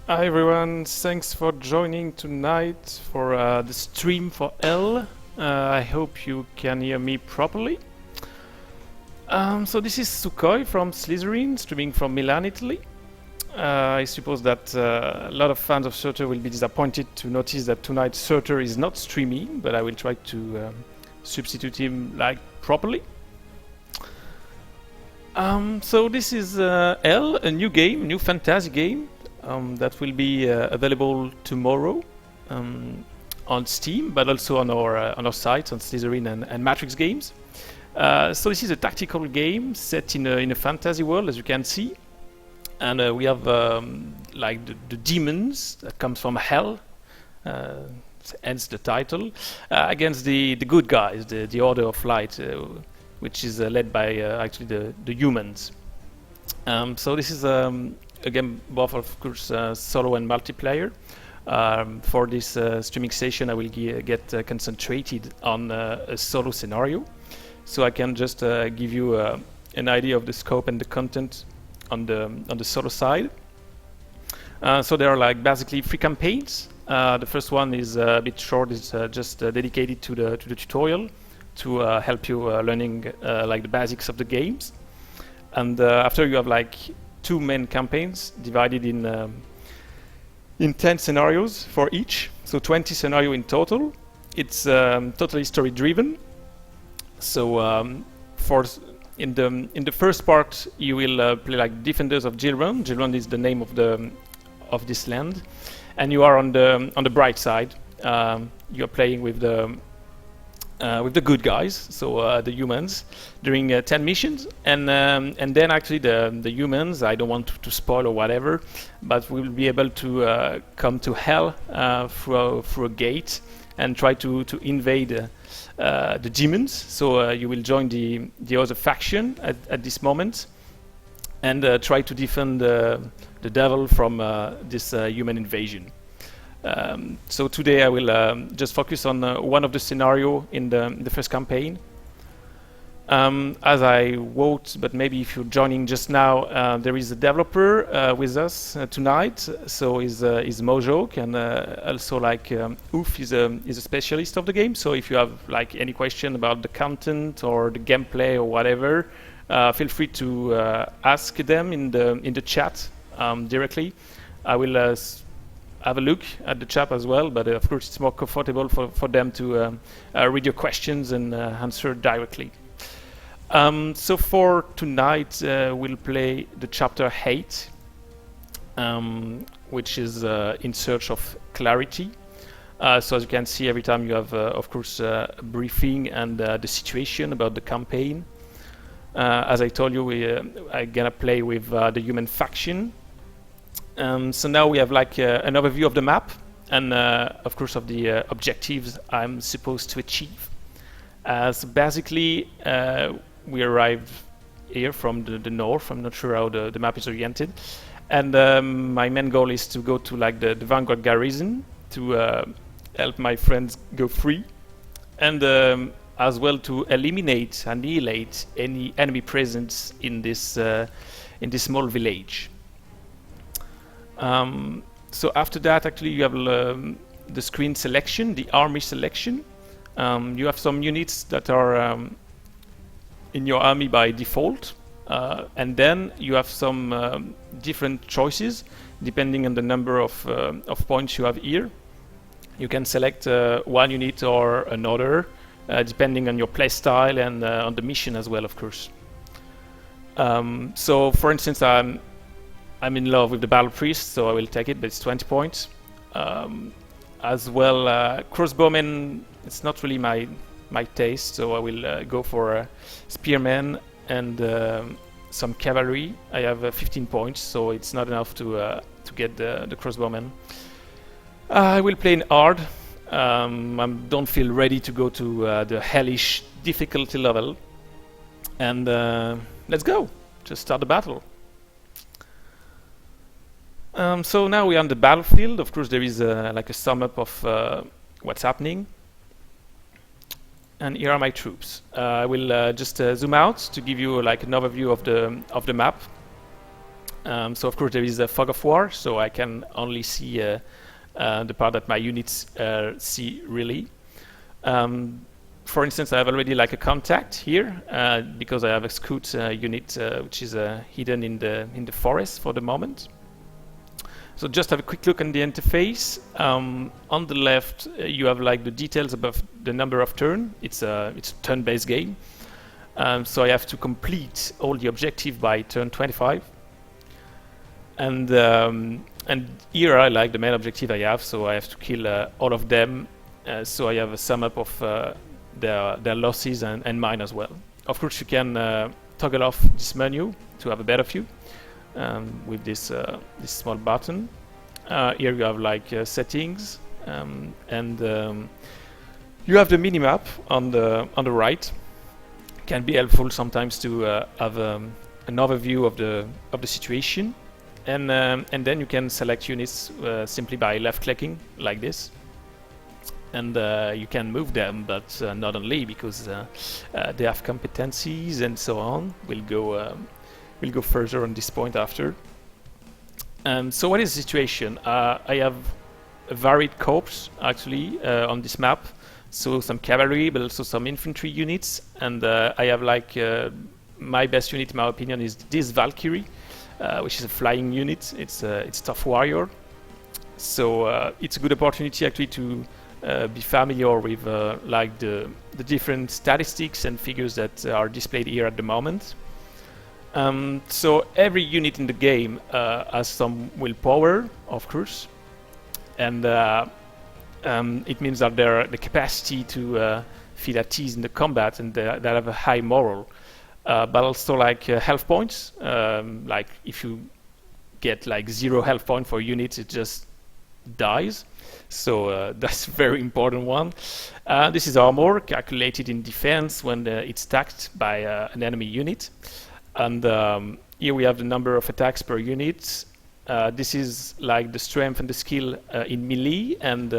Hi everyone, thanks for joining tonight for the stream for L. I hope you can hear me properly. So this is Sukhoi from Slytherin, streaming from Milan, Italy. I suppose that a lot of fans of Surtur will be disappointed to notice that tonight Surtur is not streaming, but I will try to substitute him like properly. So this is L, a new game, a new fantasy game. That will be available tomorrow on Steam, but also on our site on Slytherin and Matrix Games. So this is a tactical game set in a fantasy world, as you can see, and we have like the demons that comes from hell, hence the title, against the good guys, the Order of Light, which is led by actually the humans. So this is again, both of course solo and multiplayer. For this streaming session, I will get concentrated on a solo scenario, so I can just give you an idea of the scope and the content on the solo side. So there are like basically 3 campaigns. The first one is a bit short; it's just dedicated to the tutorial to help you learning like the basics of the games. And after, you have like 2 main campaigns divided in 10 scenarios for each, so 20 scenario in total. It's totally story driven. So in the first part, you will play like defenders of Gilrun. Gilrun is the name of this land, and you are on the bright side. You are playing with the good guys, so the humans, during 10 missions, and then actually the humans, I don't want to spoil or whatever, but we will be able to come to hell through a gate and try to invade the demons. So you will join the other faction at this moment and try to defend the devil from this human invasion. So today I will just focus on one of the scenario in the first campaign. As I wrote, but maybe if you're joining just now, there is a developer with us tonight. So is Mojok, and also like Oof is a specialist of the game. So if you have like any question about the content or the gameplay or whatever, feel free to ask them in the chat directly. I will have a look at the chat as well, but of course it's more comfortable for them to read your questions and answer directly. So for tonight, we'll play the chapter 8, which is in search of clarity. So as you can see, every time you have, of course, a briefing and the situation about the campaign. As I told you, I'm gonna play with the human faction. So now we have like an overview of the map and of course of the objectives I'm supposed to achieve. So basically we arrived here from the north. I'm not sure how the map is oriented, and my main goal is to go to like the Vanguard garrison to help my friends go free, and as well to annihilate any enemy presence in this small village. So after that, actually, you have the screen selection, the army selection. You have some units that are in your army by default, and then you have some different choices depending on the number of points you have here. You can select one unit or another, depending on your play style and on the mission as well, of course. So, for instance, I'm in love with the Battle Priest, so I will take it, but it's 20 points. As well, crossbowmen, it's not really my taste, so I will go for spearmen and some cavalry. I have 15 points, so it's not enough to get the crossbowmen. I will play in hard. I don't feel ready to go to the hellish difficulty level. And let's go, just start the battle. So now we're on the battlefield. Of course, there is like a sum up of what's happening. And here are my troops. I will just zoom out to give you like an overview of the map. So of course there is a fog of war, so I can only see the part that my units see really. For instance, I have already like a contact here because I have a scout unit which is hidden in the forest for the moment. So just have a quick look on the interface. On the left, you have like the details above the number of turn. It's a turn-based game. So I have to complete all the objective by turn 25. And here I like the main objective I have, so I have to kill all of them. So I have a sum up of their losses and mine as well. Of course, you can toggle off this menu to have a better view. With this small button. Here you have like settings, and you have the minimap on the right. Can be helpful sometimes to have an overview of the situation, and then you can select units simply by left clicking like this, and you can move them, but not only, because they have competencies and so on. We'll go further on this point after. So what is the situation? I have a varied corps actually on this map. So some cavalry, but also some infantry units. And I have like my best unit, in my opinion, is this Valkyrie, which is a flying unit. It's tough warrior. So it's a good opportunity actually to be familiar with like the different statistics and figures that are displayed here at the moment. So every unit in the game has some willpower, of course, and it means that they're the capacity to feel at ease in the combat, and that have a high moral, but also like health points. Like if you get like 0 health point for units, it just dies. So that's a very important one. This is armor calculated in defense when it's attacked by an enemy unit. And here we have the number of attacks per unit. This is like the strength and the skill in melee and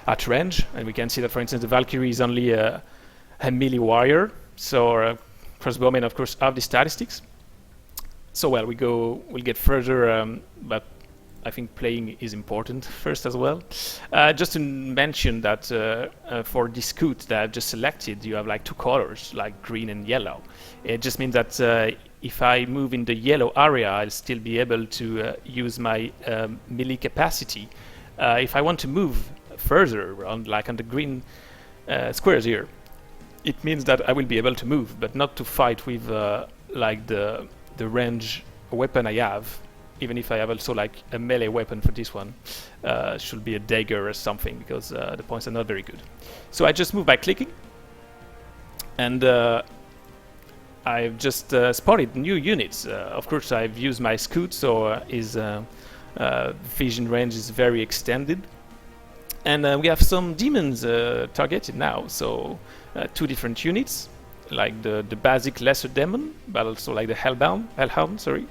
at range. And we can see that, for instance, the Valkyrie is only a melee warrior. So crossbowmen, of course, have the statistics. So well, we'll get further, but I think playing is important first as well. Just to mention that for this scout that I've just selected, you have like 2 colors, like green and yellow. It just means that if I move in the yellow area, I'll still be able to use my melee capacity. If I want to move further, on the green squares here, it means that I will be able to move, but not to fight with like the range weapon I have. Even if I have also like a melee weapon for this one, should be a dagger or something, because the points are not very good. So I just move by clicking, and I've just spotted new units. Of course, I've used my scout, so his vision range is very extended. And we have some demons targeted now, so 2 different units, like the basic lesser demon, but also like the hellhound, sorry.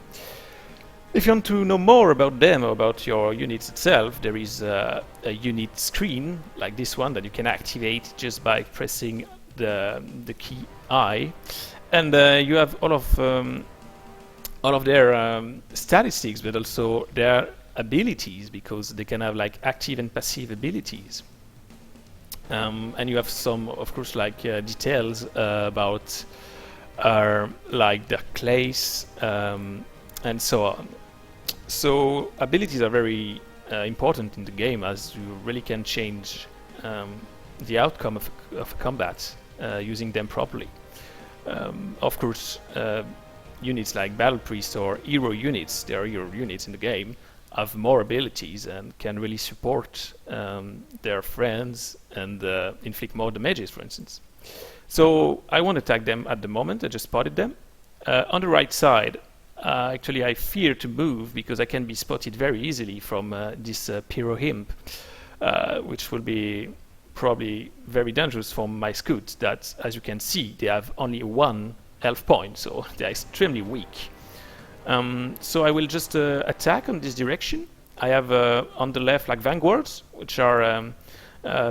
If you want to know more about them or about your units itself, there is a unit screen like this one that you can activate just by pressing the key I, and you have all of their statistics, but also their abilities, because they can have like active and passive abilities. And you have some, of course, like details about like their class and so on. So abilities are very important in the game, as you really can change the outcome of combat using them properly. Of course, units like Battle Priest or Hero units, they are hero units in the game, have more abilities and can really support their friends and inflict more damages, for instance. So I won't attack them at the moment, I just spotted them. On the right side, actually I fear to move because I can be spotted very easily from this Pyro Imp, which will be probably very dangerous for my scout, that, as you can see, they have only 1 health point, so they are extremely weak. So I will just attack on this direction. I have on the left like vanguards, which are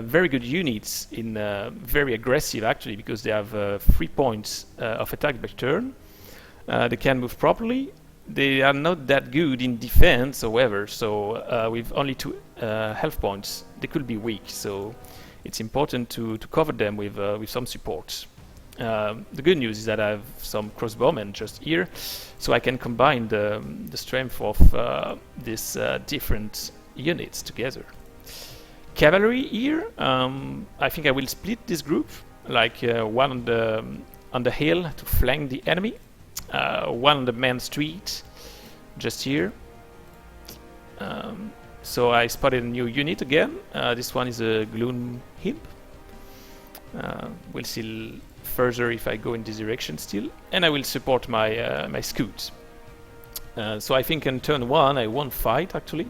very good units, in very aggressive actually, because they have 3 points of attack per turn. They can move properly, they are not that good in defense, however. So with only 2 health points, they could be weak. So it's important to cover them with some support. The good news is that I have some crossbowmen just here, so I can combine the strength of these different units together. Cavalry here, I think I will split this group, like one on the hill to flank the enemy, one on the main street, just here. So I spotted a new unit again. This one is a Gloom Himp. We'll see further if I go in this direction still, and I will support my my scout. So I think in turn 1 I won't fight actually,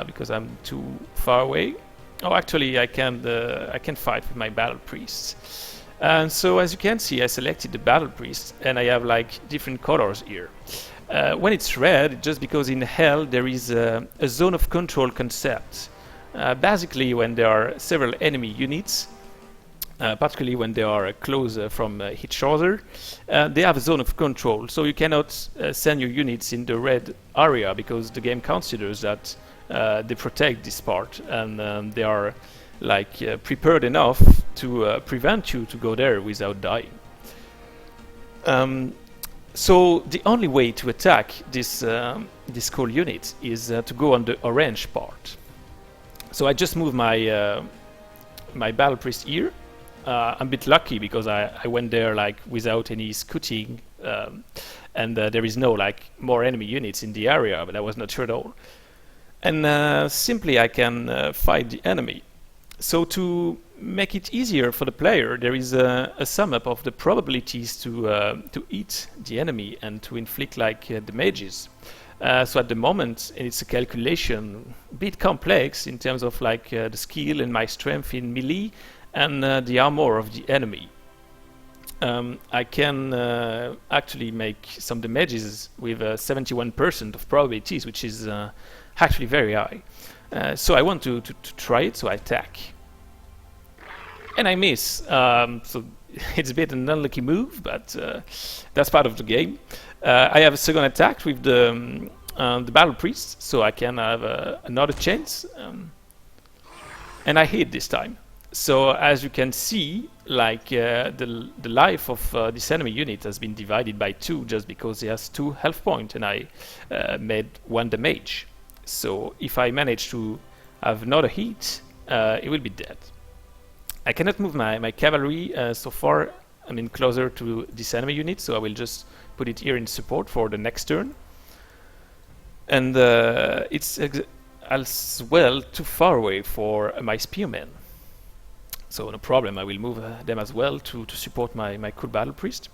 because I'm too far away. Oh, actually I can fight with my battle priests. And so as you can see, I selected the battle priest, and I have like different colors here. When it's red, just because in hell there is a zone of control concept. Basically, when there are several enemy units, particularly when they are close from each other, they have a zone of control. So you cannot send your units in the red area because the game considers that they protect this part, and they are like prepared enough to prevent you to go there without dying. So the only way to attack this cool unit is to go on the orange part. So I just moved my my battle priest here. I'm a bit lucky because I went there like without any scouting, and there is no like more enemy units in the area, but I was not sure at all. And simply I can fight the enemy. So to make it easier for the player, there is a sum up of the probabilities to eat the enemy and to inflict like damages. So at the moment, it's a calculation, a bit complex in terms of like the skill and my strength in melee and the armor of the enemy. I can actually make some damages with 71% of probabilities, which is actually very high. So I want to try it, so I attack. And I miss, so it's a bit an unlucky move, but that's part of the game. I have a second attack with the battle priest, so I can have another chance, and I hit this time. So as you can see, like the life of this enemy unit has been divided by 2 just because he has 2 health points, and I made 1 damage. So if I manage to have another hit, it will be dead. I cannot move my cavalry so far. I mean closer to this enemy unit, so I will just put it here in support for the next turn. And it's as well too far away for my spearmen. So no problem, I will move them as well to support my cool battle priest.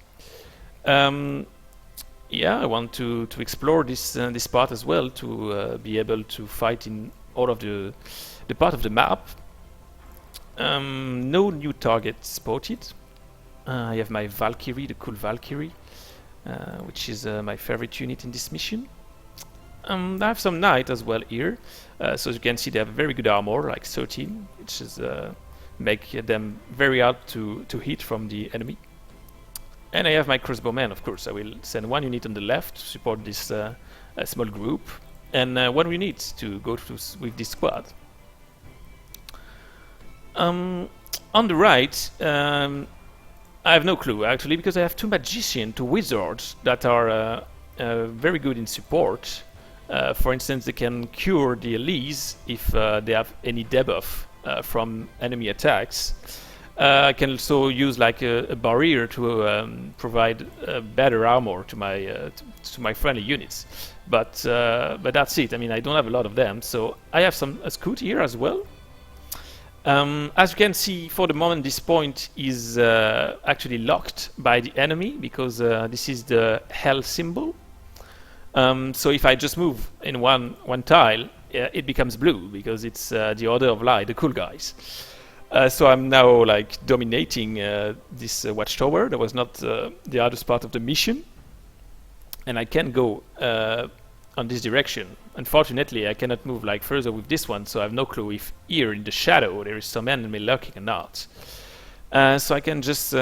Yeah, I want to explore this part as well, to be able to fight in all of the part of the map. No new target spotted. I have my Valkyrie, the cool Valkyrie, which is my favorite unit in this mission. I have some Knight as well here. So as you can see, they have very good armor, like 13, which is make them very hard to hit from the enemy. And I have my crossbowmen, of course. I will send 1 unit on the left to support this small group, and 1 unit to go with this squad. On the right, I have no clue actually, because I have 2 magicians, 2 wizards that are very good in support. For instance, they can cure the Elise if they have any debuff from enemy attacks. I can also use like a barrier to provide better armor to my friendly units. But that's it. I mean, I don't have a lot of them, so I have a scout here as well. As you can see, for the moment, this point is actually locked by the enemy because this is the hell symbol. So if I just move in one tile, it becomes blue because it's the Order of Light, the cool guys. So I'm now like dominating this watchtower. That was not the hardest part of the mission, and I can go on this direction. Unfortunately, I cannot move like further with this one, so I have no clue if here in the shadow there is some enemy lurking or not. So I can just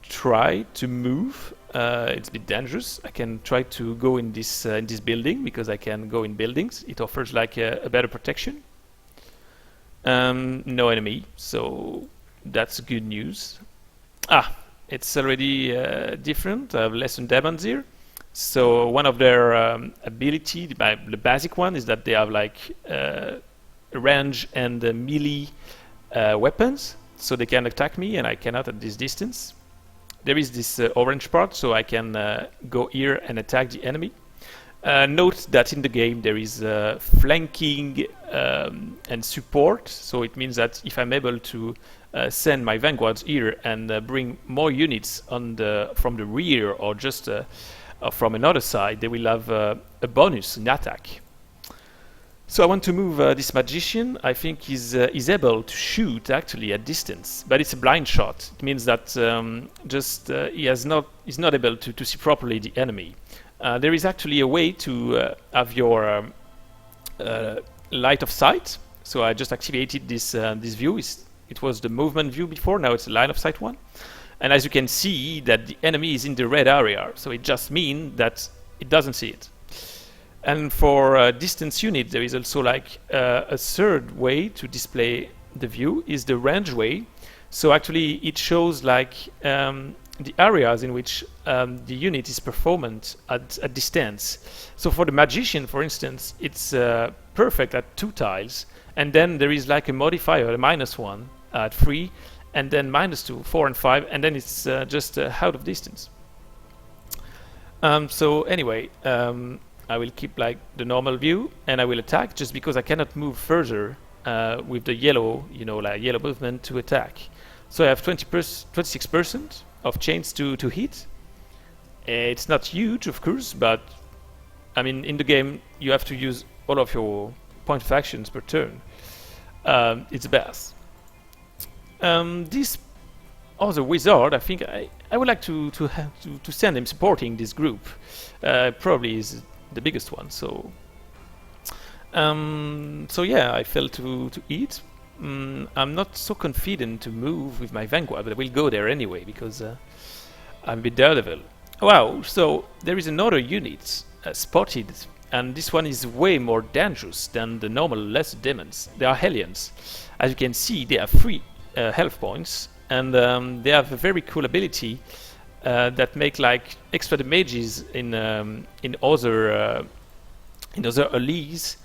try to move. It's a bit dangerous. I can try to go in this building because I can go in buildings. It offers like a better protection. No enemy, so that's good news. It's already different. I have lesson demons here. So one of their ability, the basic one, is that they have like range and melee weapons, so they can attack me and I cannot at this distance. There is this orange part, so I can go here and attack the enemy. Note that in the game there is flanking and support, so it means that if I'm able to send my vanguards here and bring more units from the rear or just from another side, they will have a bonus in attack. So I want to move this magician. I think he's able to shoot actually at distance, but it's a blind shot. It means that he's not able to see properly the enemy. There is actually a way to have your light of sight. So I just activated this view. It was the movement view before. Now it's a line of sight one. And as you can see, that the enemy is in the red area. So it just means that it doesn't see it. And for distance unit, there is also like a third way to display the view is the range way. So actually, it shows like the areas in which the unit is performant at distance. So for the magician, for instance, it's perfect at 2 tiles, and then there is like a modifier, a -1 at 3, and then -2, 4, and 5, and then it's just out of distance. So anyway. I will keep like the normal view and I will attack just because I cannot move further with the yellow, like yellow movement to attack. So I have 26% of chance to hit. It's not huge, of course, but I mean, in the game you have to use all of your point of actions per turn. It's best. This other wizard, I think I would like to send him supporting this group. Probably is the biggest one, so yeah, I fell to eat. I'm not so confident to move with my vanguard, but I will go there anyway because I'm a bit daredevil. Wow, so there is another unit spotted, and this one is way more dangerous than the normal lesser demons. They are Hellions. As you can see, they have 3 health points, and they have a very cool ability that make like extra damages in other allies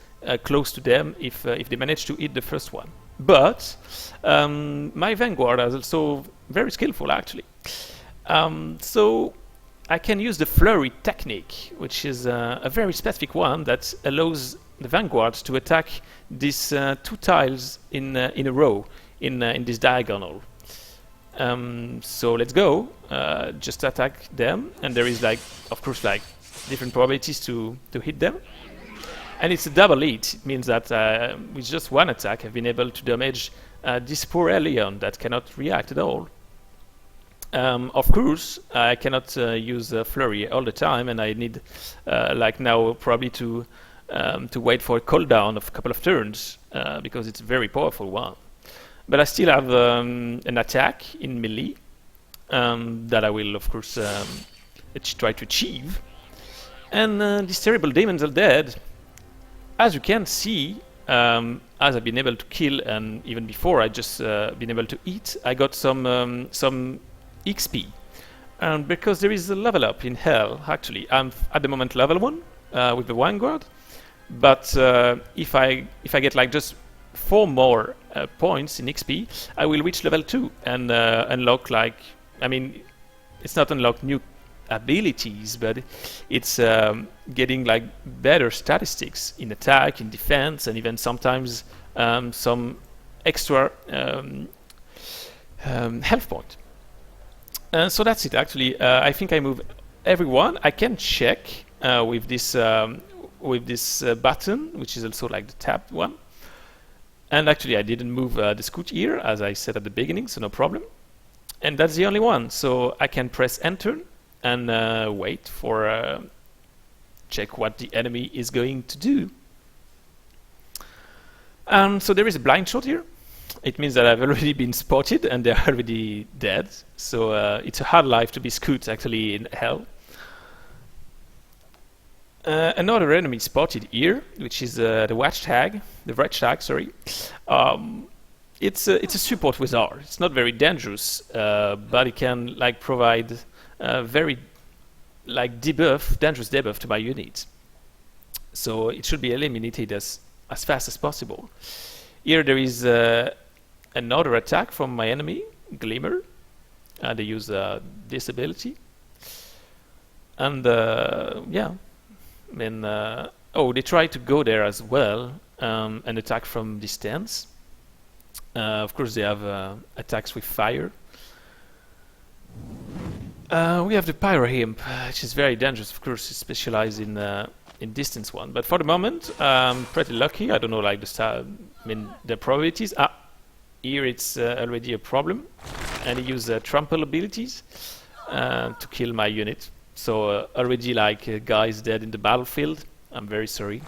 close to them if they manage to hit the first one. But my vanguard is also very skillful actually. So I can use the flurry technique, which is a very specific one that allows the vanguard to attack these 2 tiles in a row in this diagonal. So let's go, just attack them, and there is like, of course, like different probabilities to hit them. And it's a double hit. It means that with just one attack I've been able to damage this poor alien that cannot react at all. Of course, I cannot use flurry all the time, and I need like now probably to wait for a cooldown of a couple of turns because it's a very powerful one. But I still have an attack in melee that I will, of course, try to achieve. And these terrible demons are dead. As you can see, as I've been able to kill, and even before I just been able to eat, I got some XP. And because there is a level up in Hell, actually, I'm at the moment level 1 with the Vanguard. But if I get like just 4 more points in XP, I will reach level 2 and unlock like, I mean, it's not unlock new abilities, but it's getting like better statistics in attack, in defense, and even sometimes some extra health point. So that's it actually. I think I move everyone. I can check with this button, which is also like the tapped one. And actually I didn't move the scoot here, as I said at the beginning, so no problem. And that's the only one, so I can press enter and wait for check what the enemy is going to do. So there is a blind shot here. it means that I've already been spotted and they're already dead. So it's a hard life to be Scoot actually in hell. Another enemy spotted here, which is the Watchtag, sorry. It's a support wizard. It's not very dangerous, but it can like provide very like dangerous debuff to my units. So it should be eliminated as fast as possible. Here there is another attack from my enemy, Glimmer. They use this ability, and yeah. Then oh, they try to go there as well and attack from distance. Of course, they have attacks with fire. We have the Pyro Imp, which is very dangerous. Of course, it's specialized in distance one. But for the moment, I'm pretty lucky. I don't know, like the probabilities. Here it's already a problem, and he used trample abilities to kill my unit. So already like a guy is dead in the battlefield. I'm very sorry.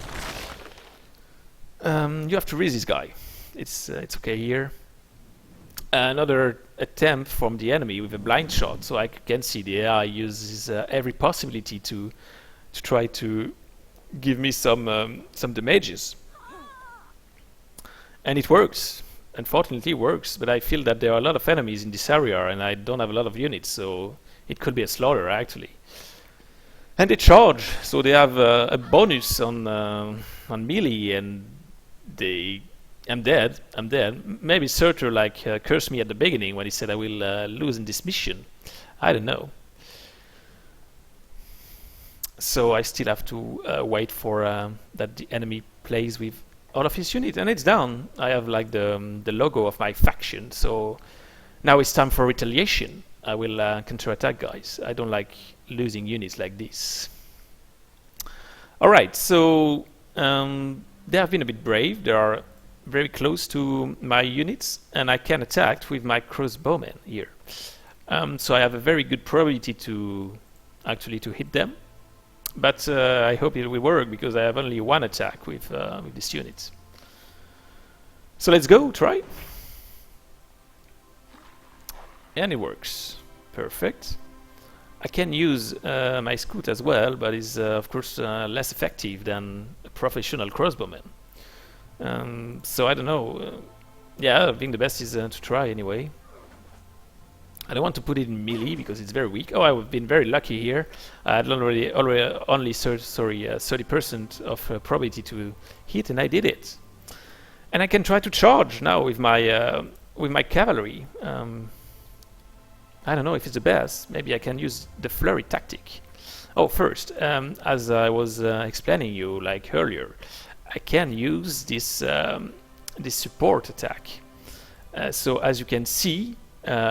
You have to resist this guy. It's okay here. Another attempt from the enemy with a blind shot. So I can see the AI uses every possibility to try to give me some damages. And it works. Unfortunately, it works. But I feel that there are a lot of enemies in this area, and I don't have a lot of units. So it could be a slaughter actually. And they charge, so they have a bonus on melee, and I'm dead. Maybe Surtur like cursed me at the beginning when he said I will lose in this mission. I don't know. So I still have to wait for that the enemy plays with all of his units, and it's down. I have like the logo of my faction. So now it's time for retaliation. I will counterattack, guys. I don't like losing units like this. Alright, so they have been a bit brave. They are very close to my units, and I can attack with my crossbowmen here. So I have a very good probability to actually to hit them. But I hope it will work, because I have only one attack with this unit. So let's go, try. And it works. Perfect. I can use my Scout as well, but it's of course less effective than a professional crossbowman. So I don't know. Yeah, I think the best is to try anyway. I don't want to put it in melee because it's very weak. Oh, I've been very lucky here. I had only 30% of probability to hit, and I did it. And I can try to charge now with my cavalry. I don't know if it's the best. Maybe I can use the flurry tactic. Oh, first, as I was explaining you like earlier, I can use this this support attack. So as you can see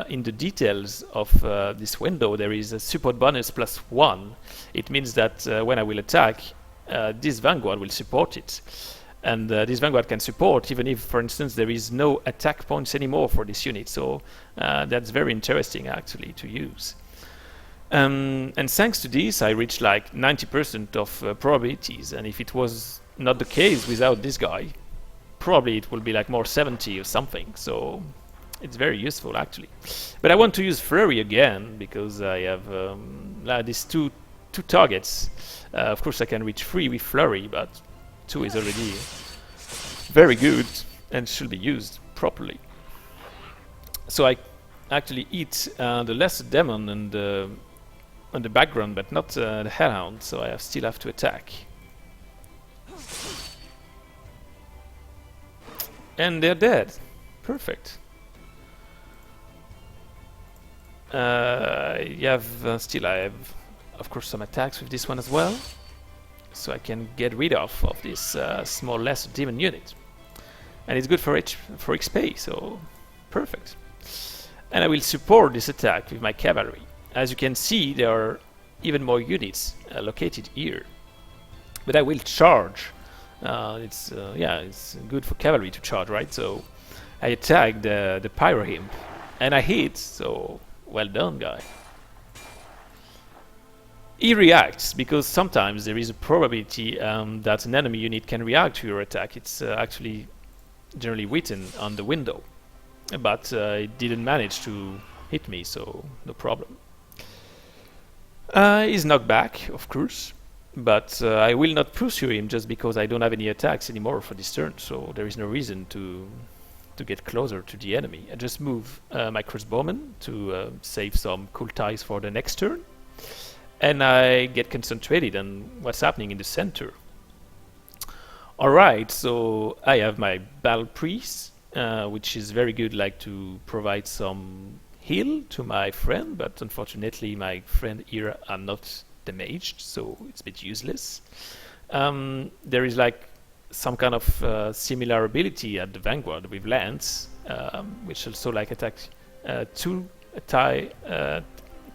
in the details of this window, there is a support bonus +1. It means that when I will attack, this Vanguard will support it. And this Vanguard can support even if, for instance, there is no attack points anymore for this unit. So that's very interesting actually to use. And thanks to this, I reached like 90% of probabilities. And if it was not the case without this guy, probably it will be like more 70 or something. So it's very useful actually. But I want to use Flurry again because I have these two targets. Of course, I can reach 3 with Flurry, but 2 is already very good and should be used properly. So I actually eat the Lesser Demon and on the background, but not the Hellhound, so I still have to attack. And they're dead. Perfect. I have still I have, of course, some attacks with this one as well. So I can get rid of this small Lesser Demon unit. And it's good for XP, so perfect. And I will support this attack with my cavalry. As you can see, there are even more units located here. But I will charge. It's good for cavalry to charge, right? So I attack the Pyro Imp, and I hit. So well done, guy. He reacts because sometimes there is a probability that an enemy unit can react to your attack. It's actually generally written on the window. but it didn't manage to hit me, so no problem. He's knocked back, of course, but I will not pursue him just because I don't have any attacks anymore for this turn, so there is no reason to get closer to the enemy. I just move my crossbowman to save some cool ties for the next turn, and I get concentrated on what's happening in the center. Alright, so I have my battle priest, which is very good, like to provide some heal to my friend, but unfortunately my friend here are not damaged, so it's a bit useless. There is like some kind of similar ability at the vanguard with lance, which also like attack two tie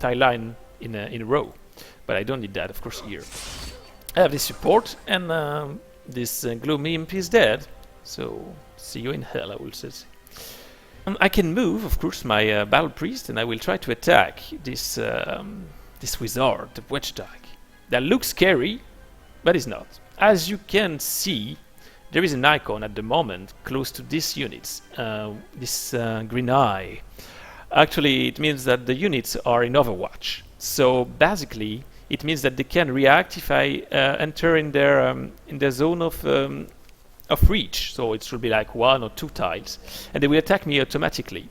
line in a row, but I don't need that, of course. Here I have this support, and this gloomy imp is dead, so see you in hell, I will say. I can move, of course, my battle priest, and I will try to attack this this wizard, the wedge dog. That looks scary, but is not. As you can see, there is an icon at the moment close to these units, this green eye. Actually, it means that the units are in Overwatch. So basically, it means that they can react if I enter in their zone of reach. So it should be like 1 or 2 tiles, and they will attack me automatically.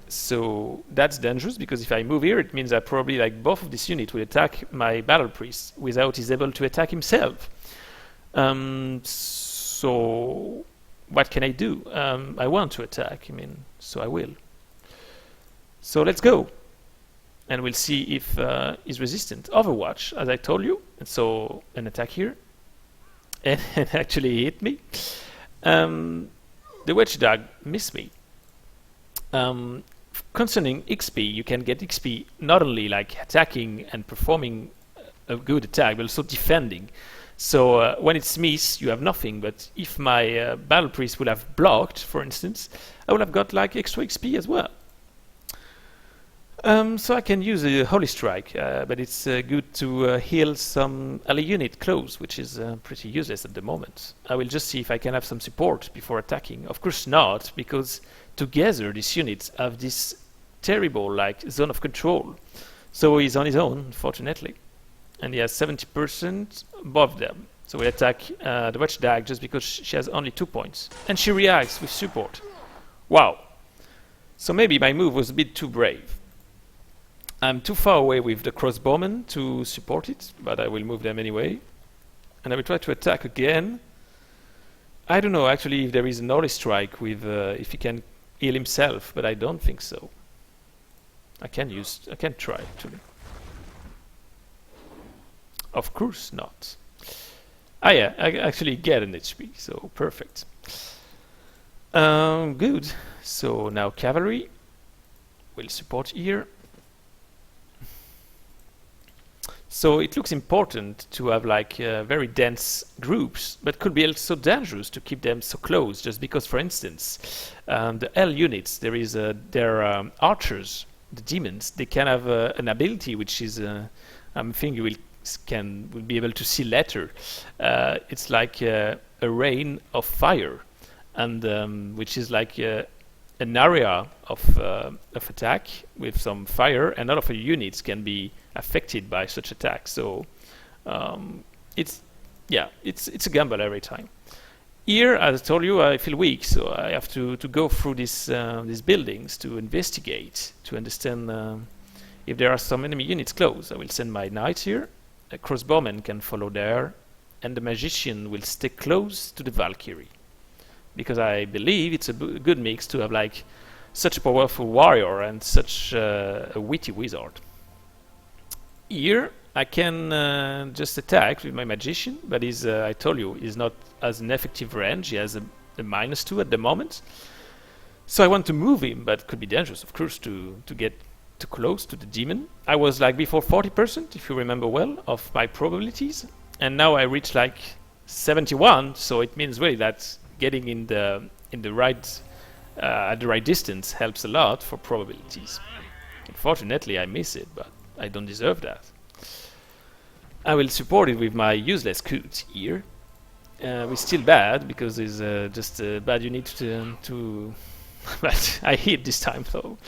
So that's dangerous, because if I move here, it means that probably like both of these units will attack my battle priest without he's able to attack himself. So what can I do? I want to attack, so I will. So let's go, and we'll see if he's resistant. Overwatch, as I told you, and so an attack here, and actually hit me. The wedge dog missed me. Concerning XP, you can get XP not only like attacking and performing a good attack, but also defending. So when it's miss, you have nothing, but if my battle priest would have blocked, for instance, I would have got like extra XP as well. So I can use a Holy Strike, but it's good to heal some ally unit close, which is pretty useless at the moment. I will just see if I can have some support before attacking. Of course not, because together these units have this terrible like zone of control. So he's on his own, unfortunately, and he has 70% above them. So we attack the Witch Dag just because she has only 2 points, and she reacts with support. Wow. So maybe my move was a bit too brave. I'm too far away with the crossbowmen to support it, but I will move them anyway. And I will try to attack again. I don't know actually if there is an Holy Strike with if he can heal himself, but I don't think so. I can try actually. Of course not. Ah yeah, I actually get an HP, so perfect. Good. So now cavalry will support here. So it looks important to have like very dense groups, but could be also dangerous to keep them so close, just because, for instance, the L units, there is their archers, the demons, they can have an ability which is, I think you will be able to see later. It's like a rain of fire, and which is like an area of attack with some fire, and all of your units can be affected by such attack. So it's a gamble every time. Here, as I told you, I feel weak, so I have to go through these buildings to investigate, to understand if there are some enemy units close. I will send my knights here. A crossbowman can follow there, and the magician will stay close to the Valkyrie, because I believe it's a good mix to have like such a powerful warrior and such a witty wizard. Here I can just attack with my magician, but I told you, is not as an effective range. He has a -2 at the moment, so I want to move him, but it could be dangerous, of course, to get too close to the demon. I was like before 40%, if you remember well, of my probabilities, and now I reach like 71. So it means really that getting in the right at the right distance helps a lot for probabilities. Unfortunately, I miss it, but I don't deserve that. I will support it with my useless coot here. It's still bad because it's just a bad unit to But I hit this time, so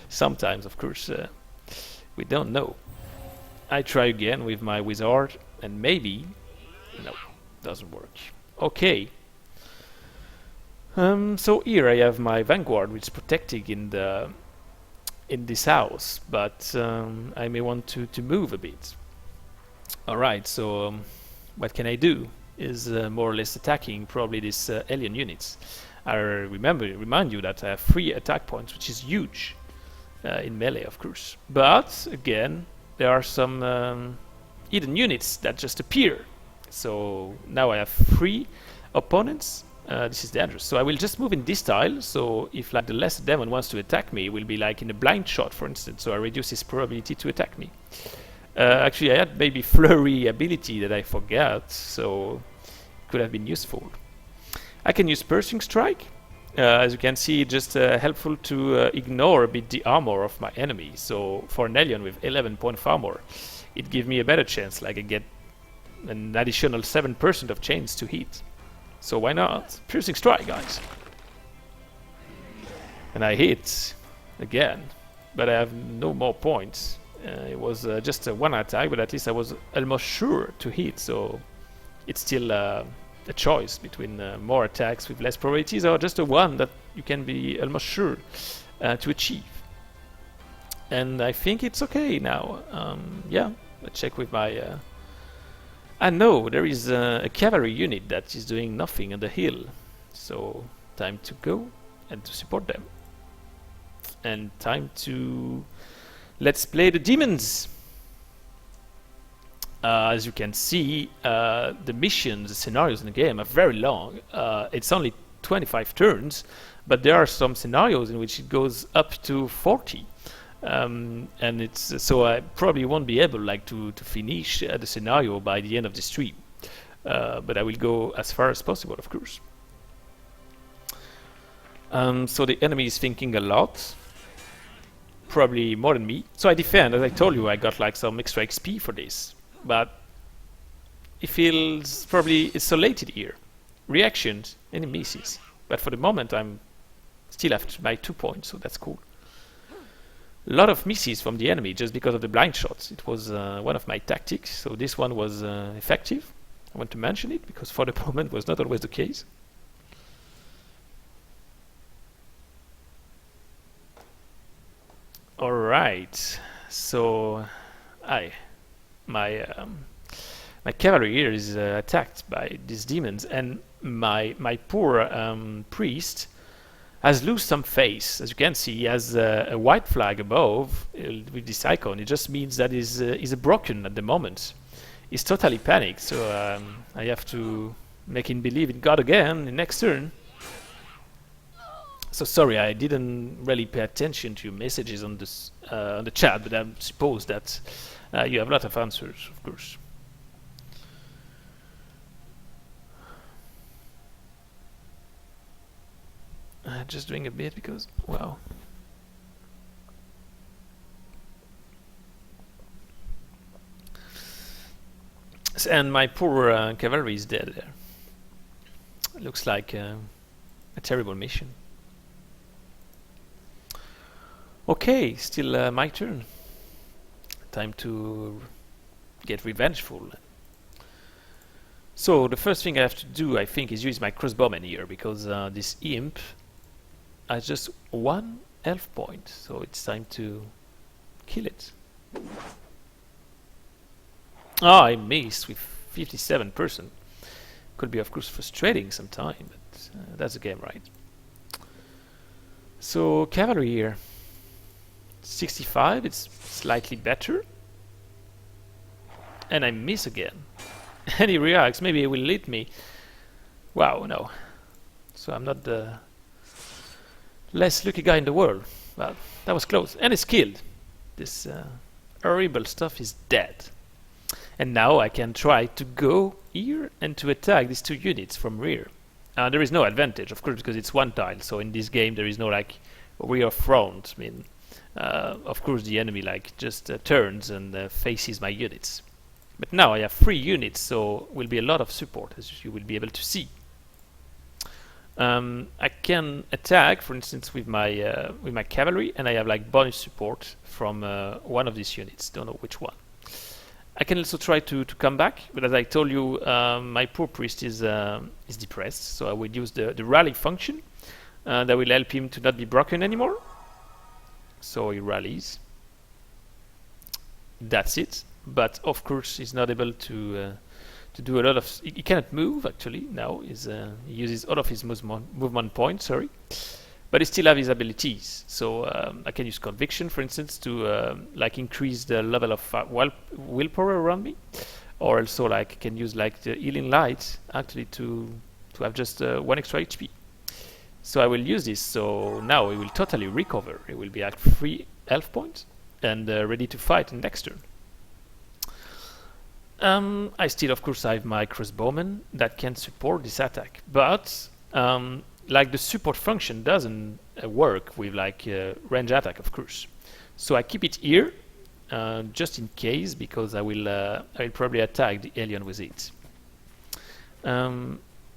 sometimes, of course, we don't know. I try again with my wizard, and maybe... No, doesn't work. Okay. So here I have my vanguard, which is protecting in this house, but I may want to move a bit. Alright, so what can I do? Is more or less attacking probably these alien units. I remind you that I have 3 attack points, which is huge in melee, of course. But again, there are some hidden units that just appear. So now I have 3 opponents. This is dangerous. So I will just move in this tile. So if like the last demon wants to attack me, it will be like in a blind shot, for instance. So I reduce his probability to attack me. Actually, I had maybe flurry ability that I forgot, so it could have been useful. I can use piercing strike. As you can see, just helpful to ignore a bit the armor of my enemy. So for an alien with 11 point of armor, it gives me a better chance. Like I get an additional 7% of chance to hit. So why not? Piercing strike, guys. And I hit again, but I have no more points. It was just a one attack, but at least I was almost sure to hit, so it's still a choice between more attacks with less probabilities or just a one that you can be almost sure to achieve. And I think it's okay now. Yeah, let's check with my... I know there is a cavalry unit that is doing nothing on the hill, so time to go and to support them. And time to... Let's play the demons! As you can see, the missions, the scenarios in the game are very long. It's only 25 turns, but there are some scenarios in which it goes up to 40. And it's so I probably won't be able like to finish the scenario by the end of the stream. But I will go as far as possible, of course. So the enemy is thinking a lot. Probably more than me. So I defend, as I told you, I got like some extra XP for this. But it feels probably isolated here. Reactions, any misses. But for the moment I'm still after my 2 points, so that's cool. A lot of misses from the enemy just because of the blind shots. It was one of my tactics, so this one was effective. I want to mention it because for the moment was not always the case. Alright, so my cavalry here is attacked by these demons, and my poor priest has lost some face. As you can see, he has a white flag above with this icon. It just means that he's broken at the moment. He's totally panicked, so I have to make him believe in God again in next turn. So sorry, I didn't really pay attention to your messages on this on the chat, but I suppose that you have a lot of answers, of course. Just doing a bit because, wow. And my poor cavalry is dead there. Looks like a terrible mission. Okay, still my turn. Time to get revengeful. So the first thing I have to do, I think, is use my crossbowman here, because this imp has just 1 health point, so it's time to kill it. Ah, I missed with 57%. Could be, of course, frustrating sometime, but that's the game, right? So cavalry here. 65, it's slightly better. And I miss again. And he reacts, maybe he will lead me. Wow, no. So I'm not the less lucky guy in the world. Well, that was close. And it's killed. This horrible stuff is dead. And now I can try to go here and to attack these 2 units from rear. There is no advantage, of course, because it's one tile. So in this game there is no like rear front. I mean, of course the enemy like just turns and faces my units. But now I have 3 units, so will be a lot of support, as you will be able to see. I can attack, for instance, with my cavalry, and I have like bonus support from one of these units. Don't know which one. I can also try to come back, but as I told you, my poor priest is depressed, so I will use the rally function that will help him to not be broken anymore. So he rallies. That's it. But of course, he's not able to do a lot of. He cannot move actually now. He uses all of his movement points. Sorry, but he still have his abilities. So I can use conviction, for instance, to like increase the level of willpower around me, or also like I can use like the healing light actually to have just 1 extra HP. So I will use this. So now he will totally recover. He will be at 3 health points and ready to fight next turn. I still, of course, have my crossbowman that can support this attack, but like the support function doesn't work with like range attack, of course. So I keep it here just in case, because I will probably attack the alien with it.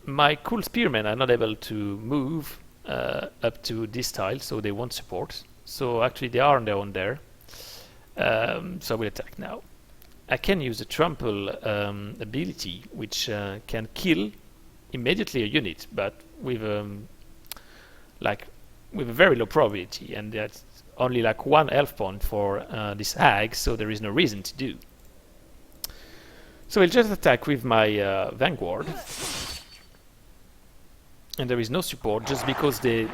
My cool spearmen are not able to move up to this tile, so they won't support. So actually they are on their own there. So I will attack now. I can use the trample ability, which can kill immediately a unit, but with like with a very low probability, and that's only like 1 health point for this hag, so there is no reason to do. So I'll just attack with my vanguard, and there is no support just because they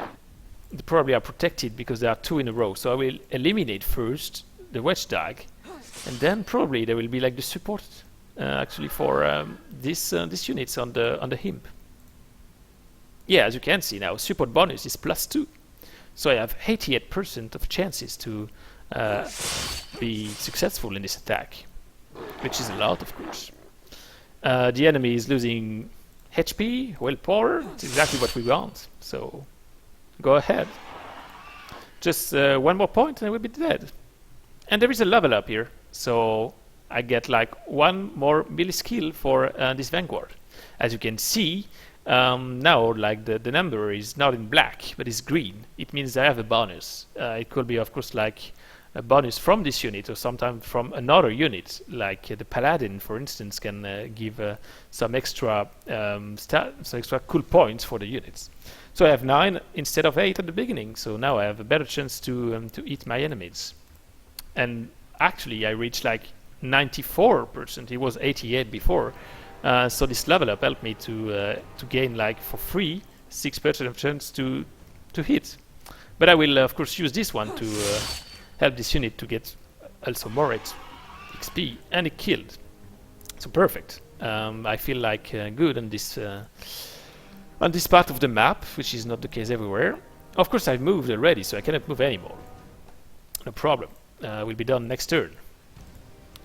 probably are protected because there are 2 in a row. So I will eliminate first the wedge dag, and then probably there will be like the support actually for these units on the himp. Yeah, as you can see now, support bonus is +2, so I have 88% of chances to be successful in this attack, which is a lot, of course. The enemy is losing HP, willpower. It's exactly what we want. So go ahead. Just 1 more point and I will be dead. And there is a level up here, so I get like 1 more melee skill for this vanguard. As you can see, now like the number is not in black but is green. It means I have a bonus. It could be, of course, like a bonus from this unit or sometimes from another unit, like the paladin, for instance, can give some extra cool points for the units. So I have 9 instead of 8 at the beginning, so now I have a better chance to eat my enemies. And actually I reached like 94%. It was 88 before. So this level up helped me to gain like for free 6% of chance to hit. But I will of course use this one to help this unit to get also more XP, and it killed. So perfect. I feel like good on this part of the map, which is not the case everywhere. Of course I've moved already, so I cannot move anymore. No problem. Will be done next turn.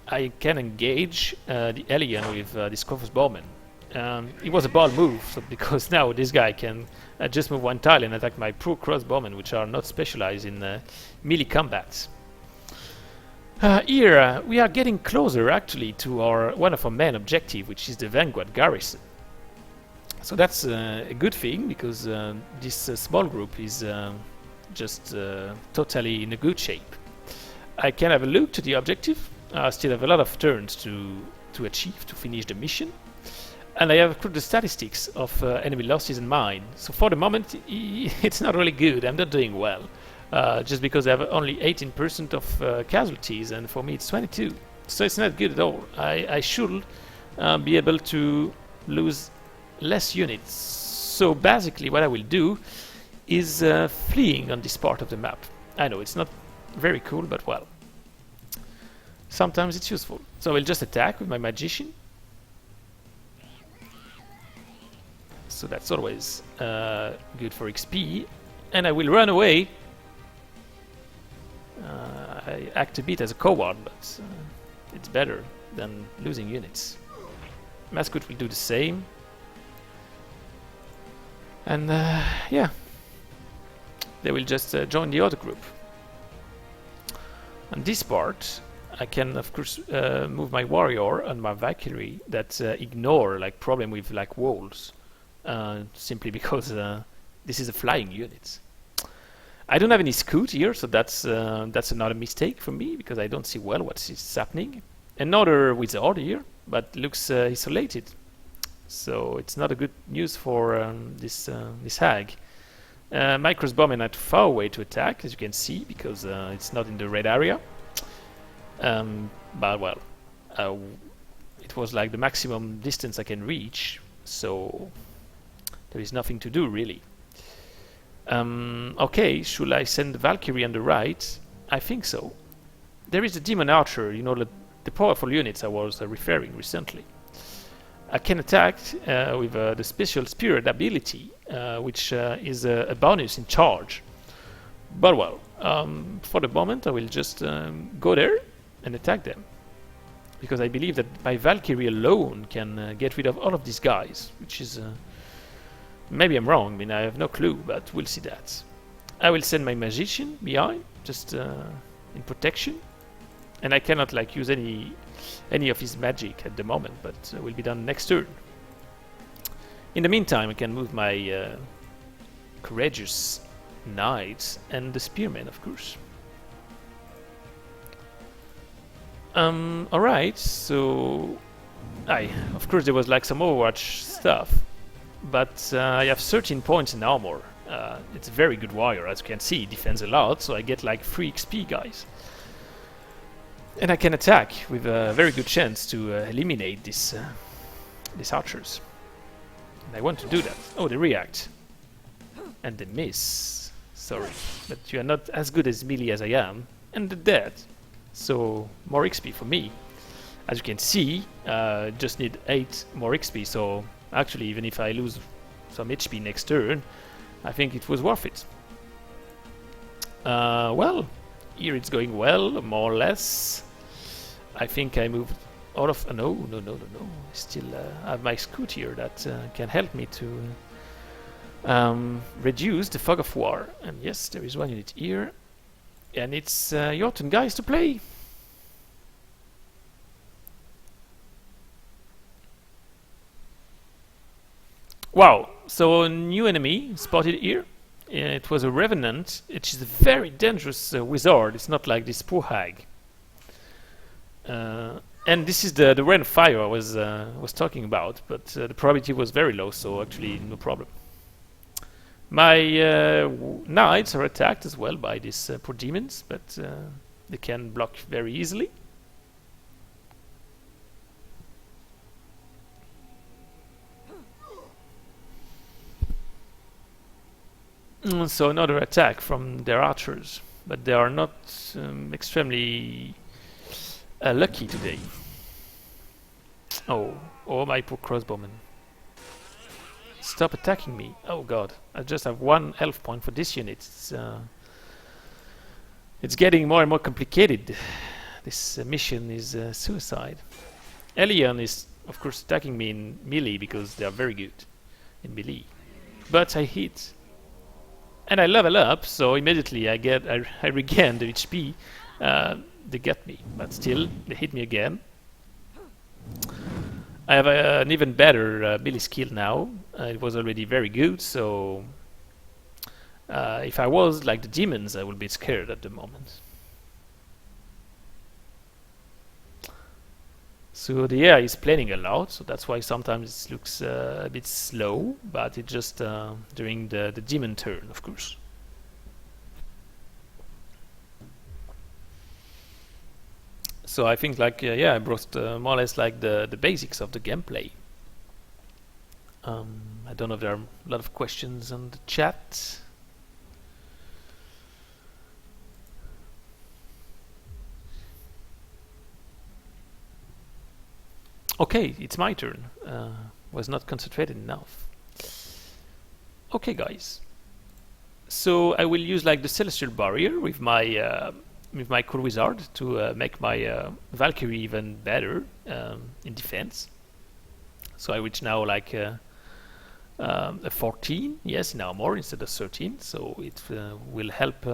I can engage the alien with this crossbowman. It was a bold move, so because now this guy can just move 1 tile and attack my poor crossbowmen, which are not specialized in melee combat. Here we are getting closer actually to one of our main objectives, which is the Vanguard garrison. So that's a good thing, because this small group is just totally in a good shape. I can have a look to the objective. I still have a lot of turns to achieve to finish the mission, and I have the statistics of enemy losses in mind. So for the moment it's not really good. I'm not doing well, just because I have only 18% of casualties, and for me it's 22, so it's not good at all. I should be able to lose less units. So basically what I will do is fleeing on this part of the map. I know it's not very cool, but well, sometimes it's useful. So I will just attack with my magician. So that's always good for XP. And I will run away. I act a bit as a coward, but it's better than losing units. Mascot will do the same. And yeah, they will just join the other group. On this part, I can of course move my warrior and my Valkyrie that ignore like problem with like walls. simply because this is a flying unit. I don't have any scoot here, so that's another mistake for me because I don't see well what is happening. Another wizard here, but looks isolated, so it's not a good news for this hag. My crossbowmen are too far away to attack, as you can see, because it's not in the red area. But well, it was like the maximum distance I can reach, so there is nothing to do really. Okay, should I send the Valkyrie on the right? I think so. There is a Demon Archer, you know, the powerful units I was referring recently. I can attack with the Special Spirit ability, which is a bonus in charge. But well, for the moment I will just go there and attack them. Because I believe that my Valkyrie alone can get rid of all of these guys, which is... maybe I'm wrong, I mean I have no clue, but we'll see that. I will send my Magician behind, just in protection. And I cannot like use any of his magic at the moment, but will be done next turn. In the meantime, I can move my courageous knights and the spearmen, of course. Alright, so of course there was like some Overwatch stuff, but I have 13 points in armor. It's a very good warrior, as you can see, defends a lot, so I get like 3 XP, guys. And I can attack with a very good chance to eliminate these archers. And I want to do that. Oh, they react. And they miss. Sorry, but you are not as good as melee as I am. And they're dead. So, more XP for me. As you can see, just need 8 more XP. So, actually, even if I lose some HP next turn, I think it was worth it. Well, here it's going well, more or less. I think I moved out of... no. I still have my scoot here that can help me to reduce the fog of war. And yes, there is one unit here. And it's your turn, guys, to play. Wow, so a new enemy spotted here. It was a Revenant, which is a very dangerous wizard. It's not like this poor hag. And this is the Rain of Fire I was talking about, but the probability was very low, so actually no problem. My knights are attacked as well by these poor demons, but they can block very easily. So another attack from their archers, but they are not extremely lucky today. Oh, my poor crossbowman. Stop attacking me. Oh god, I just have 1 health point for this unit. It's getting more and more complicated. This mission is suicide. Elion is of course attacking me in melee because they are very good in melee. But I hit. And I level up, so immediately I regain the HP. They get me, but still they hit me again. I have an even better melee skill now. It was already very good, so if I was like the demons, I would be scared at the moment. So the AI is planning a lot, so that's why sometimes it looks a bit slow, but it's just during the demon turn, of course. So I think like yeah, I brought more or less like the basics of the gameplay. I don't know if there are a lot of questions on the chat. Okay, it's my turn. Was not concentrated enough. Okay, guys. So I will use like the Celestial Barrier with my cool wizard to make my Valkyrie even better in defense. So I reach now like a 14, yes, in armor instead of 13. So it will help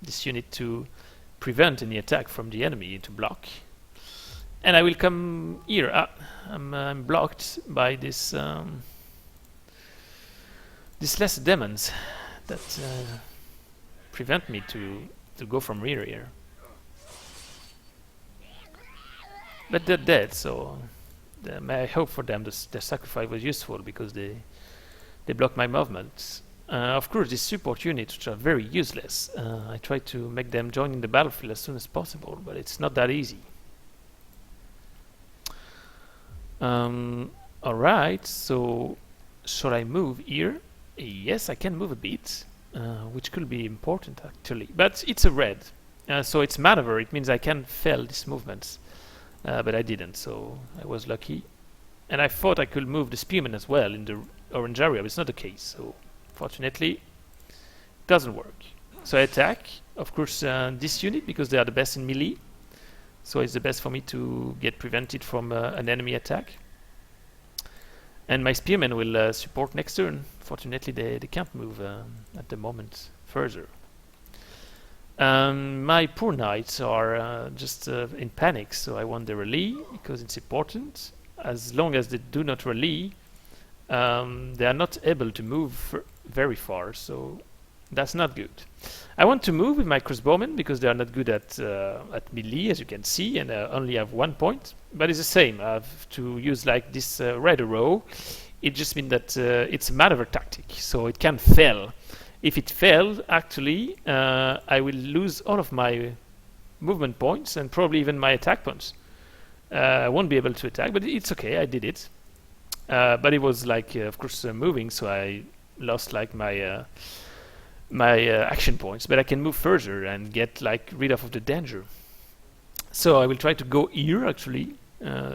this unit to prevent any attack from the enemy to block. And I will come here. I'm blocked by this these less demons that prevent me to go from rear here. But they're dead, so I hope for them their sacrifice was useful because they block my movements. Of course, these support units, which are very useless, I try to make them join in the battlefield as soon as possible, but it's not that easy. Alright, so should I move here? Yes, I can move a bit, which could be important actually. But it's a red, so it's maneuver. It means I can fail these movements, but I didn't, so I was lucky. And I thought I could move the spearmen as well in the orange area, but it's not the case. So fortunately, it doesn't work. So I attack, of course, this unit because they are the best in melee. So it's the best for me to get prevented from an enemy attack. And my spearmen will support next turn. Fortunately, they can't move at the moment further. My poor knights are just in panic, so I want the rally because it's important. As long as they do not rally, they are not able to move very far, so that's not good. I want to move with my crossbowmen because they are not good at melee, as you can see, and only have 1 point. But it's the same. I have to use like this red arrow. It just means that it's a maneuver tactic, so it can fail. If it failed, actually, I will lose all of my movement points and probably even my attack points. I won't be able to attack, but it's okay. I did it. But it was like, of course, moving, so I lost like my action points, but I can move further and get like rid of the danger. So I will try to go here actually,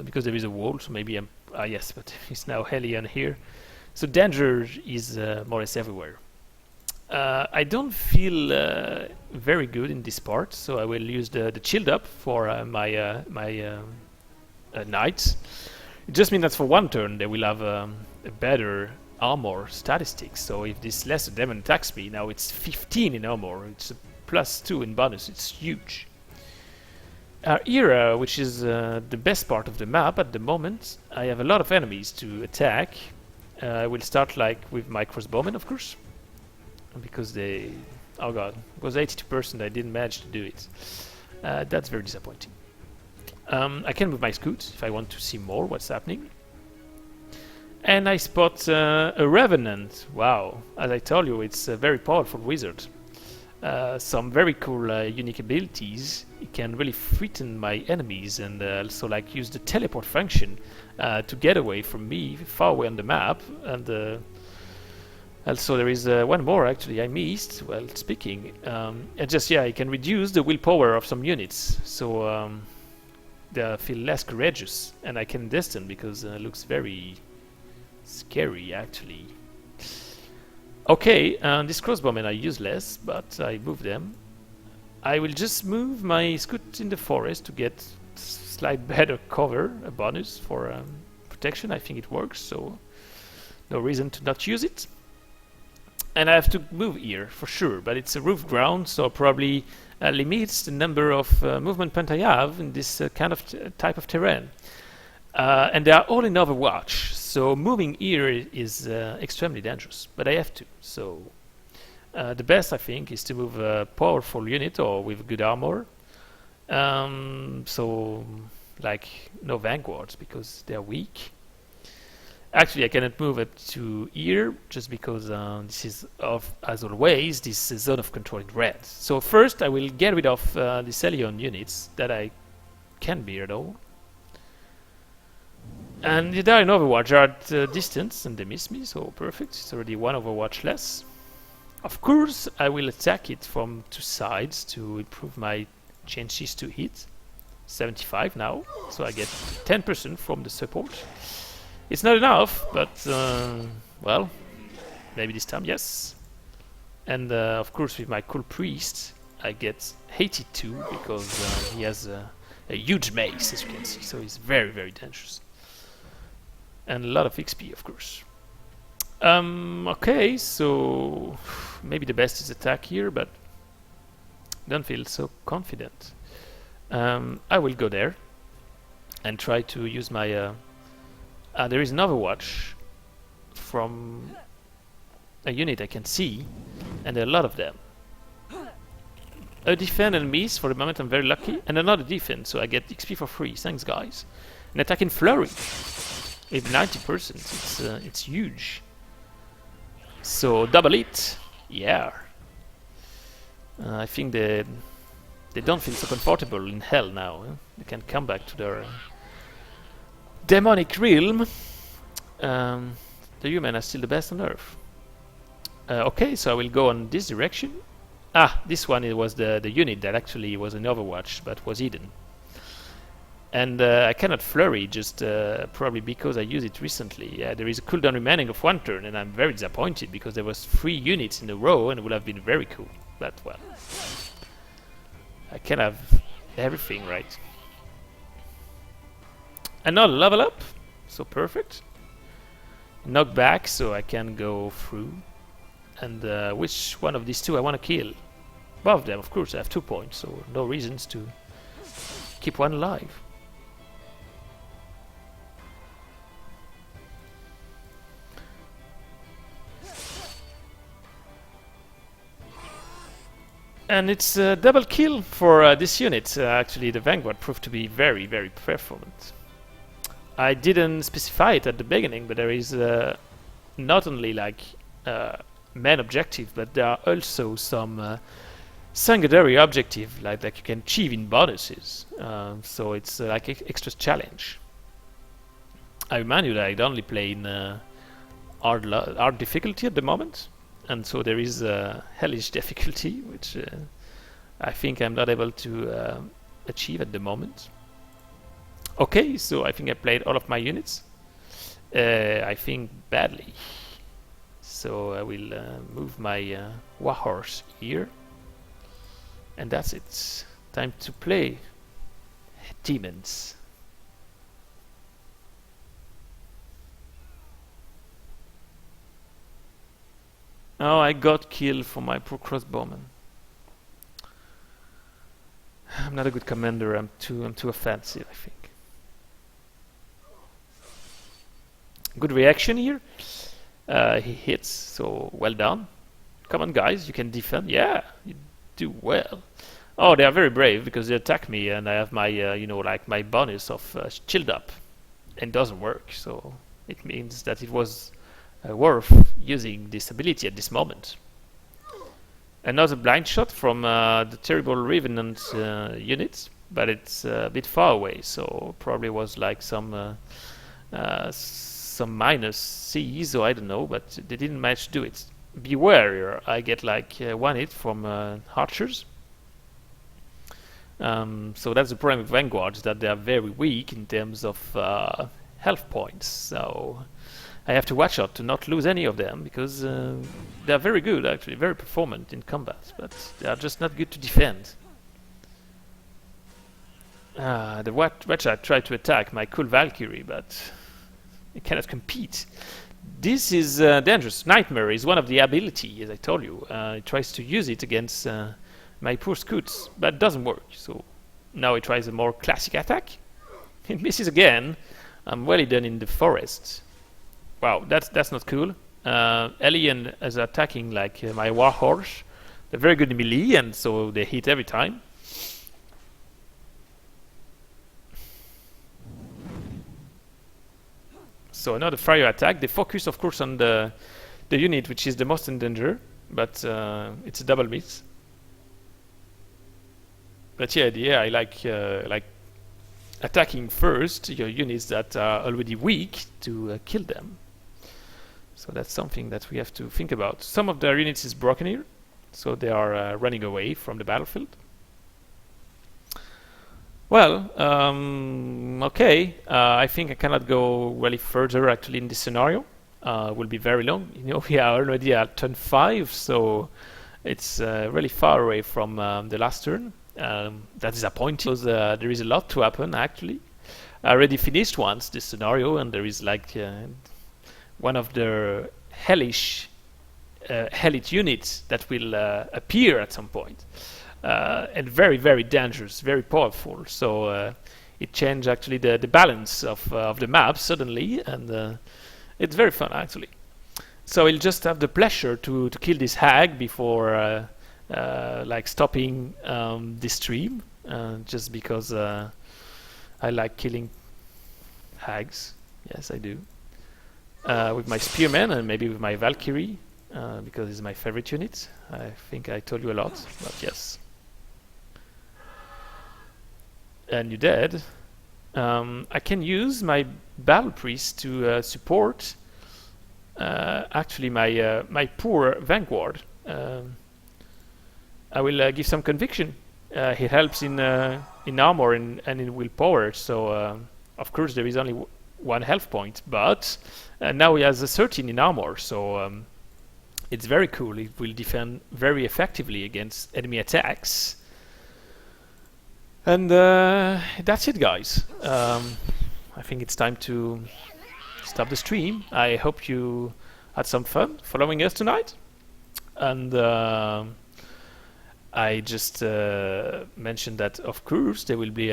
because there is a wall, so maybe I'm yes, but it's now Hellion here, so danger is more or less everywhere. I don't feel very good in this part, so I will use the shield up for my knights. It just means that for 1 turn they will have a better armor statistics. So if this lesser demon attacks me, now it's 15 in armor, it's a +2 in bonus, it's huge. Our era, which is the best part of the map at the moment, I have a lot of enemies to attack. I will start like with my crossbowmen, of course, because they, oh god, it was 82%, I didn't manage to do it. That's very disappointing. I can move my scoot if I want to see more what's happening. And I spot a Revenant. Wow, as I told you, it's a very powerful wizard. Some very cool unique abilities. It can really threaten my enemies and also like use the teleport function to get away from me far away on the map. And also there is one more actually I missed while speaking. And just I can reduce the willpower of some units, so they feel less courageous, and I can distance because it looks very scary actually. Okay, these crossbowmen are useless, but I move them. I will just move my scout in the forest to get slight better cover, a bonus for protection. I think it works, so no reason to not use it. And I have to move here for sure, but it's a roof ground, so probably limits the number of movement points I have in this kind of type of terrain. And they are all in Overwatch, so moving here is extremely dangerous, but I have to. So the best I think is to move a powerful unit or with good armor. So like no vanguards because they are weak. Actually, I cannot move it to here just because this is, as always, this zone of control in red. So first I will get rid of the Celion units that I can bear though. And they are in Overwatch, they are at distance and they miss me, so perfect. It's already 1 Overwatch less. Of course, I will attack it from 2 sides to improve my chances to hit. 75 now, so I get 10% from the support. It's not enough, but well, maybe this time, yes. And of course, with my cool priest, I get 82 because he has a huge mace, as you can see, so he's very, very dangerous. And a lot of XP, of course. Okay, so maybe the best is attack here, but don't feel so confident. I will go there and try to use my. There is an Overwatch from a unit I can see, and there are a lot of them. A defend and miss, for the moment I'm very lucky, and another defend, so I get XP for free. Thanks, guys. An attack in flurry with 90%. It's huge. So double it, yeah. I think they don't feel so comfortable in hell now. They can come back to their demonic realm. The human are still the best on Earth. Okay, so I will go on this direction. Ah, this one, it was the unit that actually was in Overwatch, but was hidden. And I cannot flurry, just probably because I used it recently. There is a cooldown remaining of 1 turn, and I'm very disappointed because there was 3 units in a row, and it would have been very cool. But well, I can have everything right. Another level up, so perfect. Knock back, so I can go through. And which one of these two I want to kill? Both of them, of course. I have 2 points, so no reasons to keep one alive. And it's a double kill for this unit. Actually, the Vanguard proved to be very, very performant. I didn't specify it at the beginning, but there is not only like main objective, but there are also some secondary objective like you can achieve in bonuses. So it's like extra challenge. I remind you that I only play in hard difficulty at the moment. And so there is a hellish difficulty, which I think I'm not able to achieve at the moment. Okay, so I think I played all of my units. I think badly. So I will move my Warhorse here. And that's it. Time to play demons. Oh, I got killed for my poor crossbowman. I'm not a good commander. I'm too offensive, I think. Good reaction here. He hits, so well done. Come on, guys, you can defend. Yeah, you do well. Oh, they are very brave because they attack me, and I have my, you know, like my bonus of shield up, and doesn't work. So it means that it was worth using this ability at this moment. Another blind shot from the terrible Revenant unit, but it's a bit far away, so probably was like some minus Cs, or I don't know, but they didn't manage to do it. Beware, I get like 1 hit from archers. So that's the problem with Vanguards, that they are very weak in terms of health points. So I have to watch out to not lose any of them, because they are very good, actually, very performant in combat, but they are just not good to defend. The Wretched tried to attack my cool Valkyrie, but it cannot compete. This is dangerous. Nightmare is one of the ability, as I told you. It tries to use it against my poor Scoots, but it doesn't work. So now it tries a more classic attack. It misses again. I'm well hidden in the forest. Wow, that's not cool. Alien is attacking like my Warhorse. They're very good in melee, and so they hit every time. So another fire attack. They focus, of course, on the unit which is the most in danger, but it's a double miss. But yeah, I like attacking first your units that are already weak to kill them. So that's something that we have to think about. Some of their units is broken here, so they are running away from the battlefield. Well, okay. I think I cannot go really further actually in this scenario. Will be very long. You know, we are already at turn 5, so it's really far away from the last turn. That's disappointing because there is a lot to happen actually. I already finished once this scenario, and there is like one of the hellish units that will appear at some point. And very, very dangerous, very powerful. So it changed actually the balance of the map suddenly, and it's very fun actually. So I'll just have the pleasure to kill this hag before like stopping this stream, just because I like killing hags. Yes, I do. With my spearman and maybe with my Valkyrie, because it's my favorite unit. I think I told you a lot, but yes. And you're dead. I can use my battle priest to support actually my poor vanguard. I will give some conviction. He helps in armor and in willpower. So of course there is only one health point, but now he has a 13 in armor. So it's very cool. It will defend very effectively against enemy attacks. And that's it, guys. I think it's time to stop the stream. I hope you had some fun following us tonight. And I just mentioned that, of course, there will be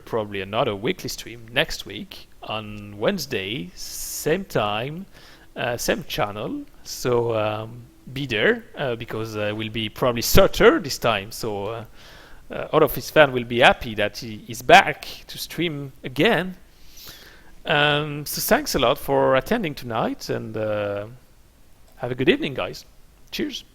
probably another weekly stream next week on Wednesday, same time, same channel. So be there, because we'll be probably Surtur this time. So all of his fans will be happy that he is back to stream again. So thanks a lot for attending tonight, and have a good evening, guys. Cheers.